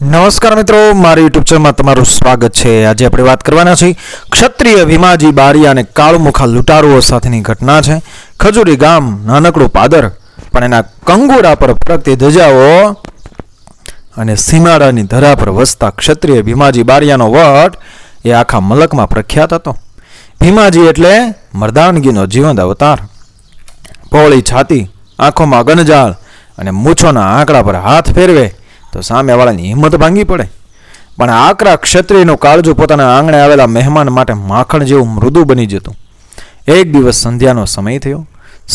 નમસ્કાર મિત્રો, મારી યુટ્યુબ ચેનલમાં તમારું સ્વાગત છે। આજે આપણે વાત કરવાના છીએ ક્ષત્રિય ભીમાજી બારિયા અને કાળુમુખા લૂંટારુઓ સાથેની ઘટના છે। ખજૂરી ગામ નાનકડું પાદર, પણ એના કંગોરા પર ફરકતી ધજાઓ અને સીમાડાની ધરા પર વસતા ક્ષત્રિય ભીમાજી બારિયાનો વટ એ આખા મલકમાં પ્રખ્યાત હતો। ભીમાજી એટલે મર્દાનગીનો જીવંત અવતાર। પહોળી છાતી, આંખોમાં ગનજાળ અને મૂછોના આંકડા પર હાથ ફેરવે તો સામેવાળાની હિંમત ભાંગી પડે। પણ આકરા ક્ષત્રિયનું કાળજું પોતાના આંગણે આવેલા મહેમાન માટે માખણ જેવું મૃદુ બની જતું। એક દિવસ સંધ્યાનો સમય થયો।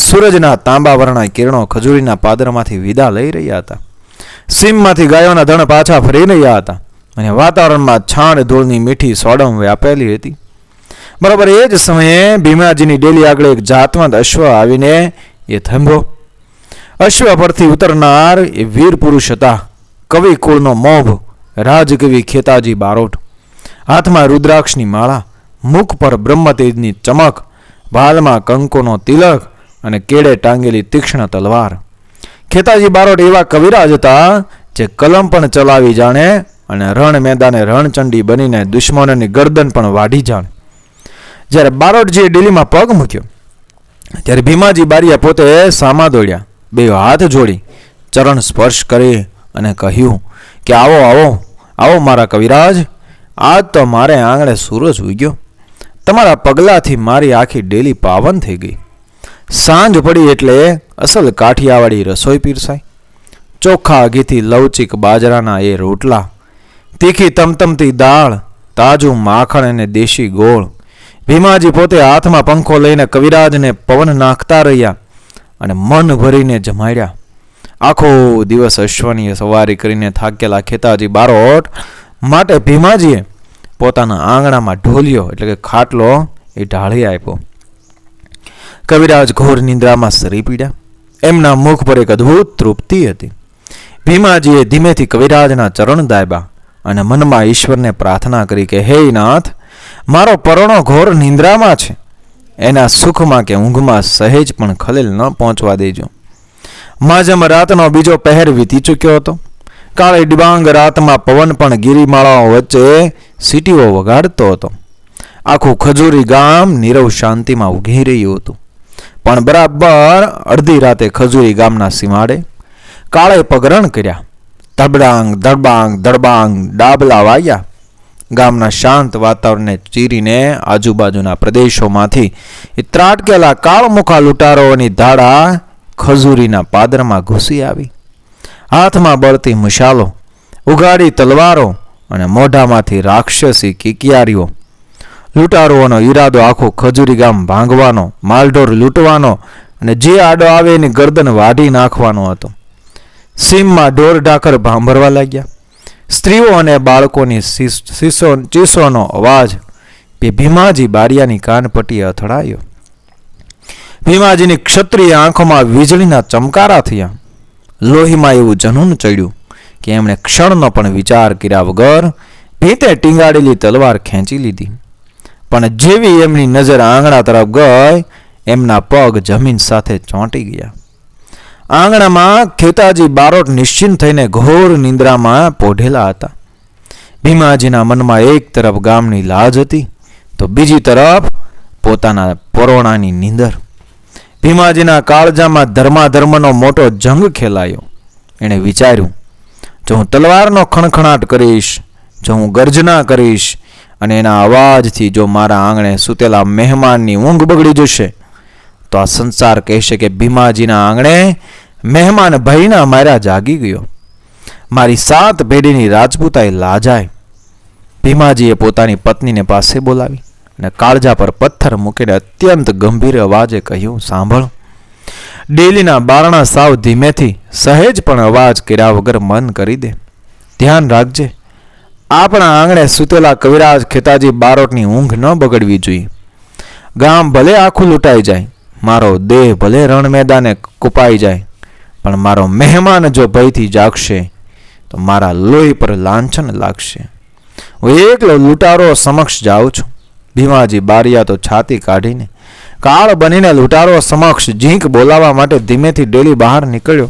સૂરજના તાંબાવર્ણા કિરણો ખજૂરીના પાદરમાંથી વિદા લઈ રહ્યા હતા। સીમમાંથી ગાયોના ધણ પાછા ફરી રહ્યા હતા અને વાતાવરણમાં છાણ ધૂળની મીઠી સોડમ વ્યાપેલી હતી। બરાબર એ જ સમયે ભીમાજીની ડેલી આગળ એક જાતવંત અશ્વ આવીને એ થંભો। અશ્વ પરથી ઉતરનાર એ વીર પુરુષ હતા। કવિ કુળનો મોભ, રાજકવિ ખેતાજી બારોટ। હાથમાં રુદ્રાક્ષની માળા, મુખ પર બ્રહ્મતેજની ચમક, ભાલમાં કંકોનો તિલક અને કેડે ટાંગેલી તીક્ષ્ણ તલવાર। ખેતાજી બારોટ એવા કવિરાજ હતા જે કલમ પણ ચલાવી જાણે અને રણ મેદાને રણચંડી બનીને દુશ્મનોની ગરદન પણ વાઢી જાણે। જ્યારે બારોટજીએ દિલ્હીમાં પગ મૂક્યો ત્યારે ભીમાજી બારિયા પોતે સામા દોડ્યા, બે હાથ જોડી ચરણ સ્પર્શ કરી અને કહ્યું કે આવો આવો આવો મારા કવિરાજ, આજ તો મારે આંગણે સૂરજ ઉગ્યો। તમારા પગલાથી મારી આખી ડેલી પાવન થઈ ગઈ। સાંજ પડી એટલે અસલ કાઠિયાવાડી રસોઈ પીરસાઈ। ચોખ્ખા ઘીથી લવચીક બાજરાના એ રોટલા, તીખી તમતમતી દાળ, તાજું માખણ અને દેશી ગોળ। ભીમાજી પોતે હાથમાં પંખો લઈને કવિરાજને પવન નાખતા રહ્યા અને મન ભરીને જમાડ્યા। આખો દિવસ અશ્વની સવારી કરીને થાકેલા ખેતાજી બારોટ માટે ભીમાજીએ પોતાના આંગણામાં ઢોલિયો એટલે કે ખાટલો એ ઢાળી આપ્યો। કવિરાજ ઘોર નિંદ્રામાં સરી પીડ્યા। એમના મુખ પર એક અદ્ભુત તૃપ્તિ હતી। ભીમાજીએ ધીમેથી કવિરાજના ચરણ દાબ્યા અને મનમાં ઈશ્વરને પ્રાર્થના કરી કે હે નાથ, મારો પરોણો ઘોર નિંદ્રામાં છે, એના સુખમાં કે ઊંઘમાં સહેજ પણ ખલેલ ન પહોંચવા દેજો। માજમ રાતનો બીજો પહેર વીતી ચૂક્યો હતો। કાળી ડિબાંગ રાતમાં પવન પણ ગિરિમાળાઓ વચ્ચે સીટીઓ વગાડતો હતો। આખું ખજૂરી ગામ નીરવ શાંતિમાં ઊઘી રહ્યું હતું। પણ બરાબર અડધી રાતે ખજૂરી ગામના સીમાડે કાળે પગરણ કર્યા। ધડબાંગ ધડબાંગ ધડબાંગ ડાબલા વાગ્યા। ગામના શાંત વાતાવરણને ચીરીને આજુબાજુના પ્રદેશોમાંથી એ ત્રાટકેલા કાળમુખા લૂંટારોની ધાડા ખજૂરીના પાદરમાં ઘૂસી આવી। હાથમાં બળતી મશાલો, ઉઘાડી તલવારો અને મોઢામાંથી રાક્ષસી કિકિયારીઓ। લૂંટારુઓનો ઈરાદો આખો ખજૂરી ગામ ભાંગવાનો, માલઢોર લૂંટવાનો અને જે આડો આવે એની ગરદન વાઢી નાખવાનો હતો। સીમમાં ઢોર ઢાકર ભાંભરવા લાગ્યા। સ્ત્રીઓ અને બાળકોની ચીસોનો અવાજ ભીમાજી બારિયાની કાનપટ્ટીએ અથડાયો। ભીમાજીની ક્ષત્રિય આંખોમાં વીજળીના ચમકારા થયા। લોહીમાં એવું જનૂન ચડ્યું કે એમણે ક્ષણનો પણ વિચાર કર્યા વગર ભીતે ટીંગાડેલી તલવાર ખેંચી લીધી। પણ જેવી એમની નજર આંગણા તરફ ગઈ, એમના પગ જમીન સાથે ચોંટી ગયા। આંગણામાં ખેતાજી બારોટ નિશ્ચિંત થઈને ઘોર નિંદ્રામાં પોઢેલા હતા। ભીમાજીના મનમાં એક તરફ ગામની લાજ હતી તો બીજી તરફ પોતાના પરોણાની નીંદર। ભીમાજીના કાળજામાં ધર્માધર્મનો મોટો જંગ ખેલાયો। એણે વિચાર્યું, જો હું તલવારનો ખણખણાટ કરીશ, જો હું ગર્જના કરીશ અને એના અવાજથી જો મારા આંગણે સૂતેલા મહેમાનની ઊંઘ બગડી જશે તો આ સંસાર કહેશે કે ભીમાજીના આંગણે મહેમાન ભયના માર્યા જાગી ગયો। મારી 7 પેઢીની રાજપૂતાઈ લાજાય। ભીમાજીએ પોતાની પત્નીને પાસે બોલાવી અને કાળજા પર પથ્થર મૂકીને અત્યંત ગંભીર અવાજે કહ્યું, સાંભળ, ડેલીના બારણા સાવ ધીમેથી સહેજ પણ અવાજ કર્યા વગર મન કરી દે। ધ્યાન રાખજે, આપણા આંગણે સૂતેલા કવિરાજ ખેતાજી બારોટની ઊંઘ ન બગડવી જોઈએ। ગામ ભલે આખું લૂંટાઈ જાય, મારો દેહ ભલે રણ મેદાને કૂપાઈ જાય, પણ મારો મહેમાન જો ભયથી જાગશે તો મારા લોહી પર લાંછન લાગશે। હું એકલો લૂંટારો સમક્ષ જાઉં છું। ભીમાજી બારિયા તો છાતી કાઢીને કાળ બનીને લૂંટારો સમક્ષ ઝીંક બોલાવવા માટે ધીમેથી ડેલી બહાર નીકળ્યો।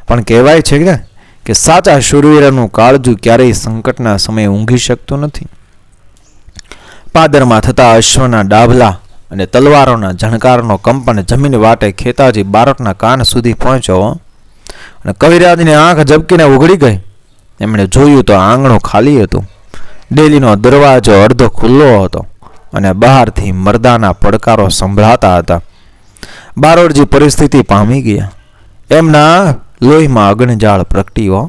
પણ કહેવાય છે કે કે સાચા શૂરવીરનું કાળજું ક્યારેય સંકટના સમયે ઊંઘી શકતું નથી. પાદરમાં થતા અશ્વના ડાભલા અને તલવારોના ઝણકારનો કંપન જમીન વાટે ખેતાજી બારોટના કાન સુધી પહોંચ્યો અને કવિરાજની આંખ ઝબકીને ઉઘડી ગઈ. એમણે જોયું તો આંગણું ખાલી હતું. ડેલીનો દરવાજો અડધો ખુલ્લો હતો અને બહારથી મરદાના પડકારો સંભળાતા હતા. બારોટજી પરિસ્થિતિ પામી ગયા. એમના લોહીમાં અગ્નિજાળ પ્રગટ્યો.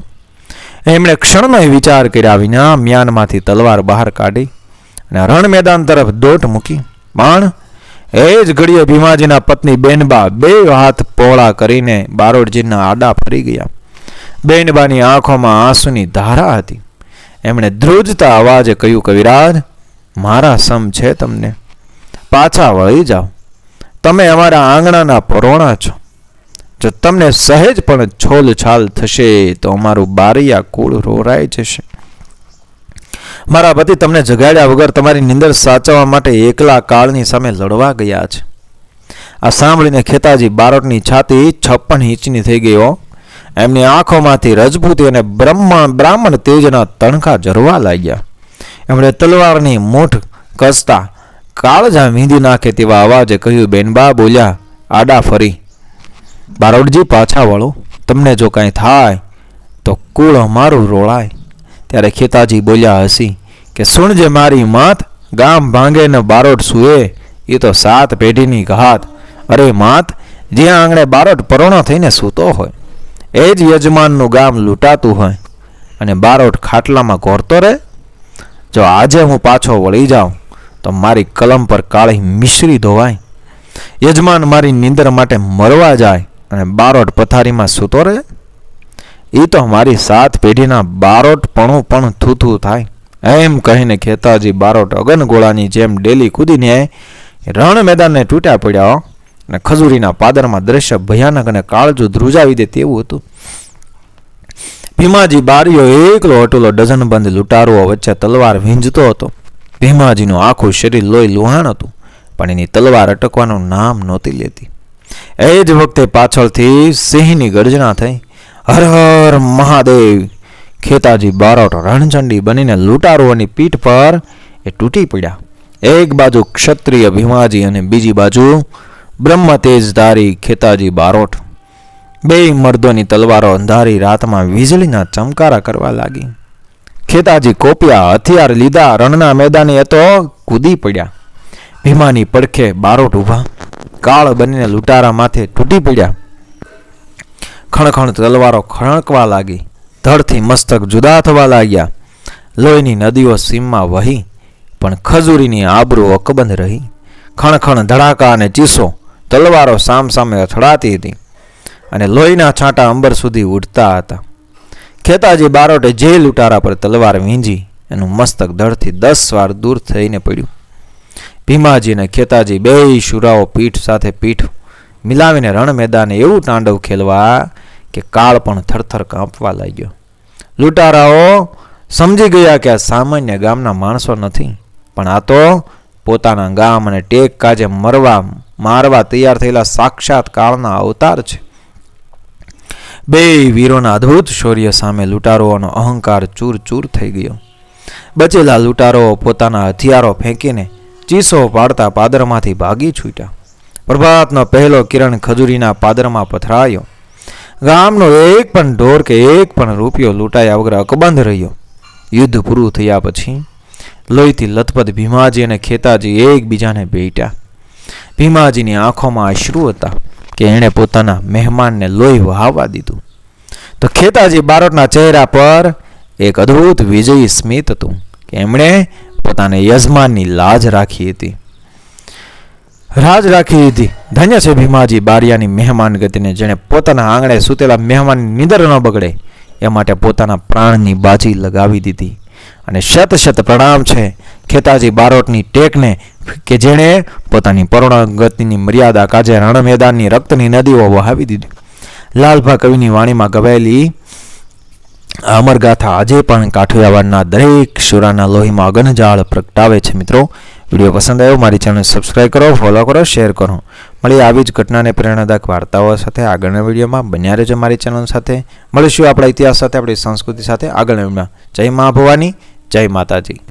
એમણે ક્ષણનો વિચાર કર્યા વિના મ્યાનમાંથી તલવાર બહાર કાઢી અને રણ મેદાન તરફ દોટ મૂકી. પણ એ જ ઘડીએ ભીમાજીના પત્ની બેનબા બે હાથ પહોળા કરીને બારોટજીના આડા ફરી ગયા. બેનબાની આંખોમાં આંસુની ધારા હતી. એમણે ધ્રુજતા અવાજે કહ્યું, કવિરાજ, મારા સમ છે તમને, પાછા વળી જાઓ. તમે અમારા આંગણાના પરોણા છો. જો તમને સહેજ પણ છોલછાલ થશે તો અમારું બારિયા કુળ રોરાઈ જશે. મારા પતિ તમને જગાડ્યા વગર તમારી નિંદર સાચવવા માટે એકલા કાળની સામે લડવા ગયા છે. આ સાંભળીને ખેતાજી બારોટની છાતી 56 ઇંચની થઈ ગયો. એમની આંખોમાંથી રજપૂતી અને બ્રાહ્મણ તેજના તણખા ઝરવા લાગ્યા. એમણે તલવારની મૂઠ કસતા કાળજા વીંધી નાખે તેવા અવાજે કહ્યું, બેનબા બોલ્યા, આડા ફરી. બારોટજી, પાછા વળો. તમને જો કાંઈ થાય તો કુળ અમારું રોળાય. ત્યારે ખેતાજી બોલ્યા હસી કે સુણજે મારી માત, ગામ ભાંગે ને બારોટ સૂએ એ તો 7 પેઢીની ઘાત. અરે માત, જ્યાં આંગણે બારોટ પરોણો થઈને સૂતો હોય એ જ યજમાનનું ગામ લૂંટાતું હોય અને બારોટ ખાટલામાં ઘોરતો રહે. જો આજે હું પાછો વળી જાઉં તો મારી કલમ પર કાળી મિશ્રી ધોવાય. યજમાન મારી નીંદર માટે મરવા જાય અને બારોટ પથારીમાં સૂતો રહે. એ તો મારી 7 પેઢીના બારોટ પણ થૂથું થાય. એમ કહીને ખેતાજી બારોટ અગનગોળાની જેમ ડેલી કૂદીને રણ મેદાનને તૂટ્યા પડ્યા અને ખજૂરીના પાદરમાં દ્રશ્ય ભયાનક અને કાળજું ધ્રુજાવી દે તેવું હતું. ભીમાજી બારીઓ એકલો અટુલો ડઝનબંધ લૂંટારુઓ વચ્ચે તલવાર વીંજતો હતો. ભીમાજીનું આખું શરીર લોહી લુહાણ હતું, પણ એની તલવાર અટકવાનું નામ નહોતી લેતી. એ જ વખતે પાછળથી સિંહની ગર્જના થઈ. હર હર મહાદેવ! ખેતાજી બારોટ રણચંડી બનીને લૂંટારુઓની પીઠ પર એ તૂટી પડ્યા. એક બાજુ ક્ષત્રિય ભીમાજી અને બીજી બાજુ બ્રહ્મતેજધારી ખેતાજી બારોટ. બે મર્દોની તલવારો અંધારી રાતમાં વીજળીના ચમકારા કરવા લાગી. ખેતાજી કોપિયા હથિયાર લીધા રણના મેદાને એ તો કૂદી પડ્યા. ભીમાની પડખે બારોટ ઊભા કાળ બનીને લૂંટારા માથે તૂટી પડ્યા. ખણખણ તલવારો ખણકવા લાગી. ધડથી મસ્તક જુદા થવા લાગ્યા. લોહીની નદીઓ સીમમાં વહી, પણ ખજૂરીની આબરૂ અકબંધ રહી. ખણખણ ધડાકા અને ચીસો તલવારો સામસામે અથડાતી હતી અને લોહીના છાંટા અંબર સુધી ઉડતા હતા. ખેતાજી બારોટે જે લૂંટારા પર તલવાર વીંજી એનું મસ્તક ધડથી 10 વાર દૂર થઈને પડ્યું. ભીમાજી અને ખેતાજી બે શુરાઓ પીઠ સાથે પીઠ મિલાવીને રણ મેદાને એવું તાંડવ ખેલવા કે કાળ પણ થરથર કાંપવા લાગ્યો. લૂંટારાઓ સમજી ગયા કે આ સામાન્ય ગામના માણસો નથી, પણ આ તો પોતાના ગામ અને ટેક કાજે મારવા તૈયાર થયેલા સાક્ષાત કાળના અવતાર છે. બે વીરોના અદ્ભુત શૌર્ય સામે લૂંટારોનો અહંકાર ચૂર ચૂર થઈ ગયો. બચેલા લૂંટારો પોતાના હથિયારો ફેંકીને ચીસો પાડતા પાદરમાંથી ભાગી છૂટ્યા. પ્રભાતનો પહેલો કિરણ ખજૂરીના પાદરમાં પથરાયો. ગામનો એક પણ ઢોર કે એક પણ રૂપિયો લૂંટાયા વગર અકબંધ રહ્યો. યુદ્ધ પૂરું થયા પછી લોહીથી લથપથ ભીમાજી અને ખેતાજી એકબીજાને ભેટ્યા. ભીમાજીની આંખોમાં અશ્રુ હતા કે એણે પોતાના મહેમાનને લોહી વહાવવા દીધું, તો ખેતાજી બારોટના ચહેરા પર એક અદ્ભુત વિજયી સ્મિત હતું કે એમણે પોતાને યજમાનની લાજ રાખી હતી. ધન્ય છે ભીમાજી બારિયાની મહેમાન ગતિને, જેણે પોતાના આંગણે સૂતેલા મહેમાનની નીંદર ન બગડે એ માટે પોતાના પ્રાણની બાજી લગાવી દીધી. અને શત શત પ્રણામ છે ખેતાજી બારોટની ટેકને કે જેણે પોતાની પરોણાગતિની મર્યાદા કાજે રણ મેદાનની રક્તની નદીઓ વહાવી દીધી. લાલભા કવિની વાણીમાં ગવાયેલી અમરગાથા આજે પણ કાઠિયાવાડના દરેક શુરાના લોહીમાં અગનજાળ પ્રગટાવે છે. મિત્રો, વિડીયો પસંદ આવ્યો મારી ચેનલ સબસ્ક્રાઈબ કરો, ફોલો કરો, શેર કરો. મળીએ આવી જ ઘટનાને પ્રેરણાદાયક વાર્તાઓ સાથે આગળના વિડીયોમાં. બન્યા રહેજો મારી ચેનલ સાથે. મળીશું આપણા ઇતિહાસ સાથે, આપણી સંસ્કૃતિ સાથે આગળના વિડીયોમાં. જય મા ભવાની, જય માતાજી.